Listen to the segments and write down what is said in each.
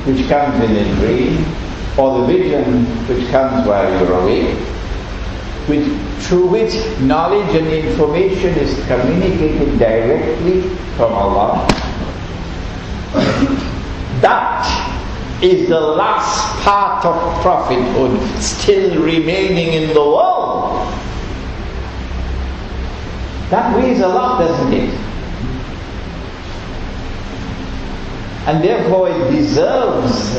which comes in a dream, or the vision which comes while you're awake, through which knowledge and information is communicated directly from Allah. That is the last part of prophethood still remaining in the world. That weighs a lot, doesn't it? And therefore it deserves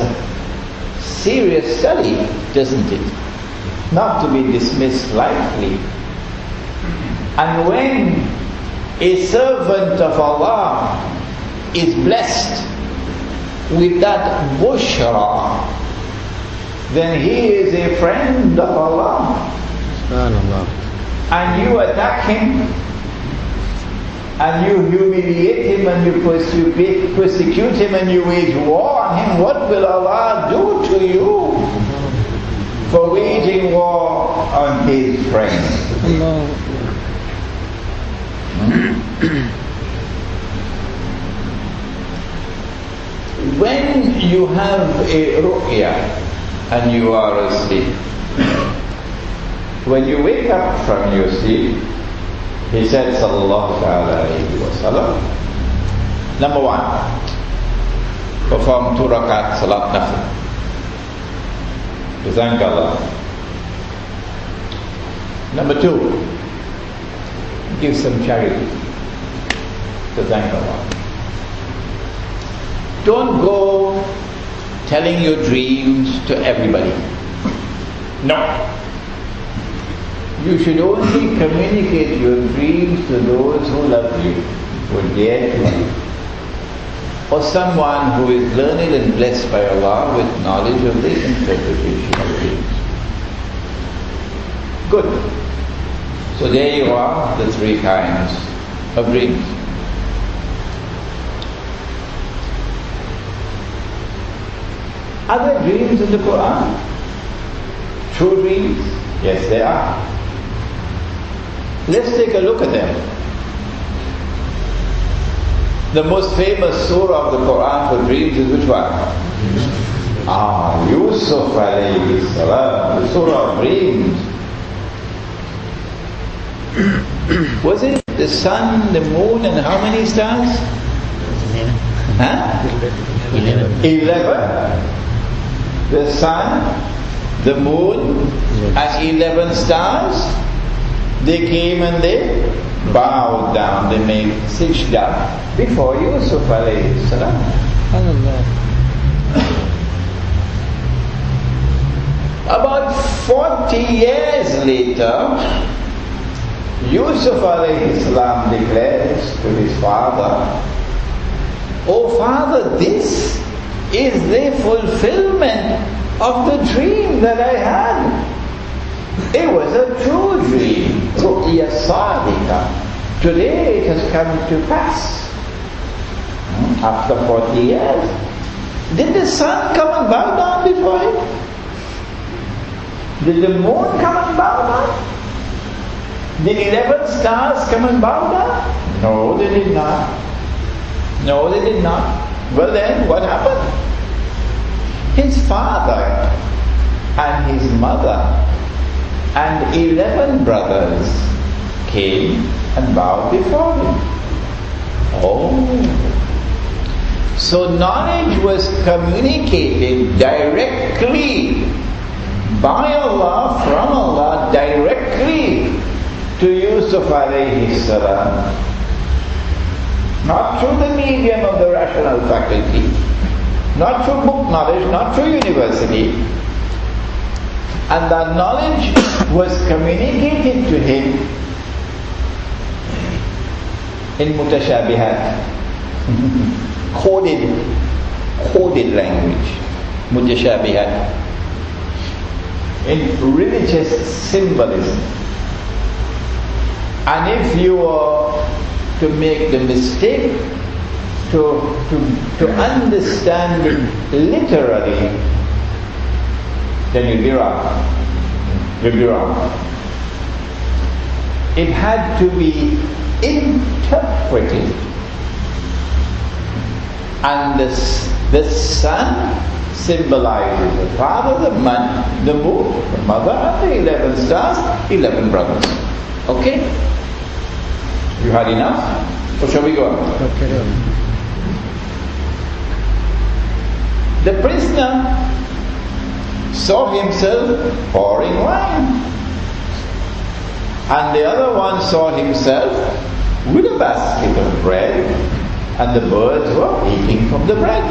serious study, doesn't it? Not to be dismissed lightly. And when a servant of Allah is blessed with that bushra, then he is a friend of Allah. And you attack him, and you humiliate him, and you persecute him, and you wage war on him, what will Allah do to you for waging war on his friend? When you have a ruqya and you are asleep, when you wake up from your sleep, he said sallallahu alayhi wa sallam, number one, perform 2 rakat salat nafil to thank Allah. Number 2, give some charity to thank Allah. Don't go telling your dreams to everybody. No. You should only communicate your dreams to those who love you, who dare to you, or someone who is learned and blessed by Allah with knowledge of the interpretation of dreams. Good. So there you are, the 3 kinds of dreams. Are there dreams in the Quran? True dreams? Yes, there are. Let's take a look at them. The most famous surah of the Quran for dreams is which one? Yusuf alayhi salam, the surah of dreams. Was it the sun, the moon, and how many stars? 11. The sun, the moon, and 11 stars. They came and they bowed down, they made sajda before Yusuf alayhi salam. About 40 years later, Yusuf alayhi salam declares to his father, "Oh father, this is the fulfillment of the dream that I had. It was a true dream. Ru'ya sadiqa. Today it has come to pass." After 40 years, did the sun come and bow down before him? Did the moon come and bow down? Did 11 stars come and bow down? No, they did not. No, they did not. Well then, what happened? His father and his mother and 11 brothers came and bowed before him. So knowledge was communicated directly by Allah, from Allah, directly to Yusuf alayhi salam. Not through the medium of the rational faculty, not through book knowledge, not through university. And that knowledge was communicated to him in mutashabihat, coded language, mutashabihat, in religious symbolism. And if you were to make the mistake to understand it literally, then you'll be wrong. You'll be wrong. It had to be interpreted. And the sun symbolizes the father, the moon, the mother, and the 11 stars, 11 brothers. Okay? You had enough? Or shall we go on? Okay. The prisoner saw himself pouring wine, and the other one saw himself with a basket of bread, and the birds were eating from the bread.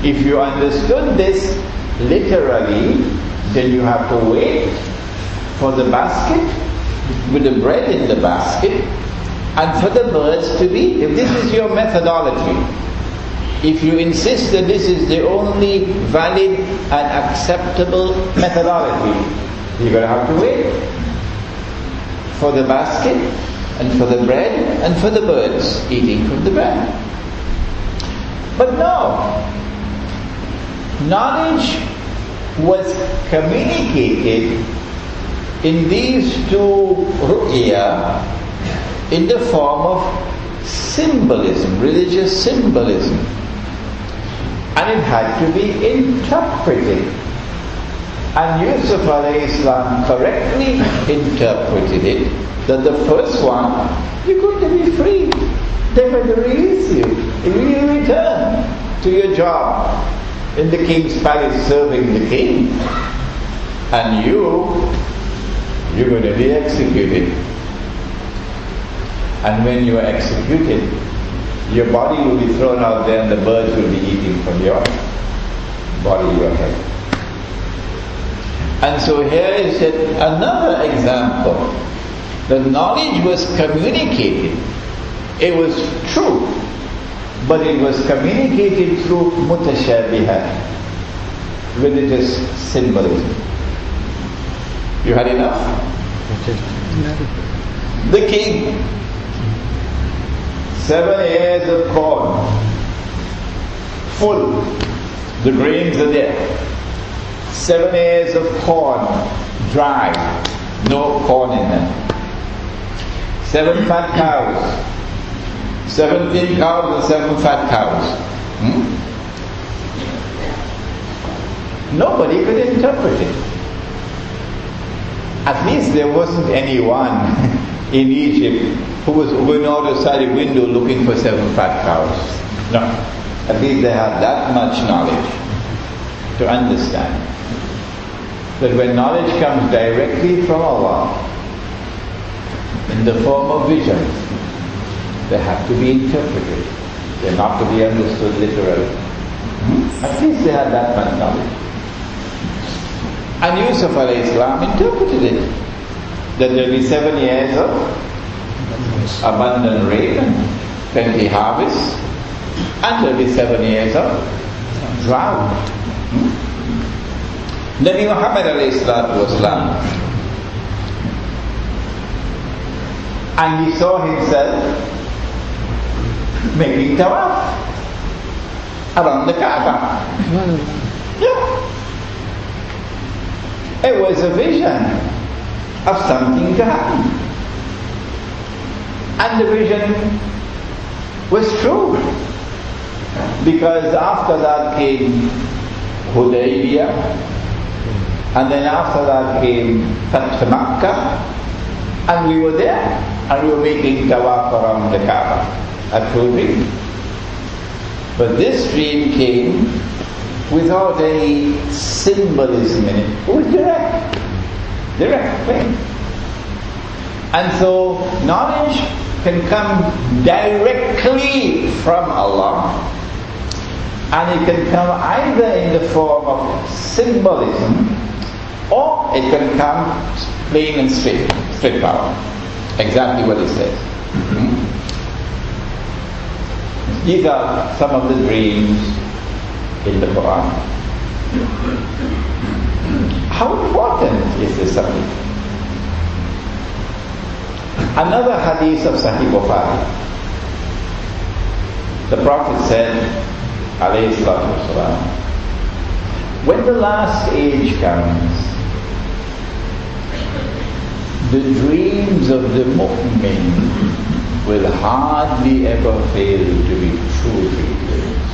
If you understood this literally, then you have to wait for the basket with the bread in the basket and for the birds to be. If this is your methodology, if you insist that this is the only valid and acceptable methodology, you're going to have to wait for the basket and for the bread and for the birds eating from the bread. But no, knowledge was communicated in these two ru'ya in the form of symbolism, religious symbolism. And it had to be interpreted. And Yusuf alayhi salam correctly interpreted it, that the first one, you're going to be free. They're going to release you. You return to your job in the king's palace serving the king. And you're going to be executed. And when you are executed, your body will be thrown out there and the birds will be eating from your body, your head. And so here is yet another example. The knowledge was communicated. It was true, but it was communicated through mutashabihat, religious symbolism. You had enough? The king, 7 ears of corn, full, the grains are there. 7 ears of corn, dry, no corn in them. 7 fat cows, 7 thin cows and 7 fat cows. Nobody could interpret it. At least there wasn't anyone in Egypt who was going outside a window looking for 7 fat cows. No. At least they had that much knowledge to understand that when knowledge comes directly from Allah in the form of vision, they have to be interpreted. They're not to be understood literally. At least they had that much knowledge. And Yusuf alayhi salam interpreted it, that there will be 7 years of abundant rain, plenty harvest, and there will be 7 years of drought. Nabi Muhammad alayhi salatu wasalam, and he saw himself making tawaf around the Kaaba. Yeah. It was a vision of something to happen. And the vision was true. Because after that came Hudaybiyah, and then after that came Fath Makkah, and we were there, and we were making tawaf around the Kaaba. A true dream. But this dream came without any symbolism in it. It was direct, plain. And so knowledge can come directly from Allah, and it can come either in the form of symbolism, or it can come plain and straight power. Exactly what it says. These are some of the dreams in the Quran. How important is this subject? Another hadith of Sahih Bukhari. The Prophet said, alayhi salatu wasalam, when the last age comes, the dreams of the mu'min will hardly ever fail to be true dreams.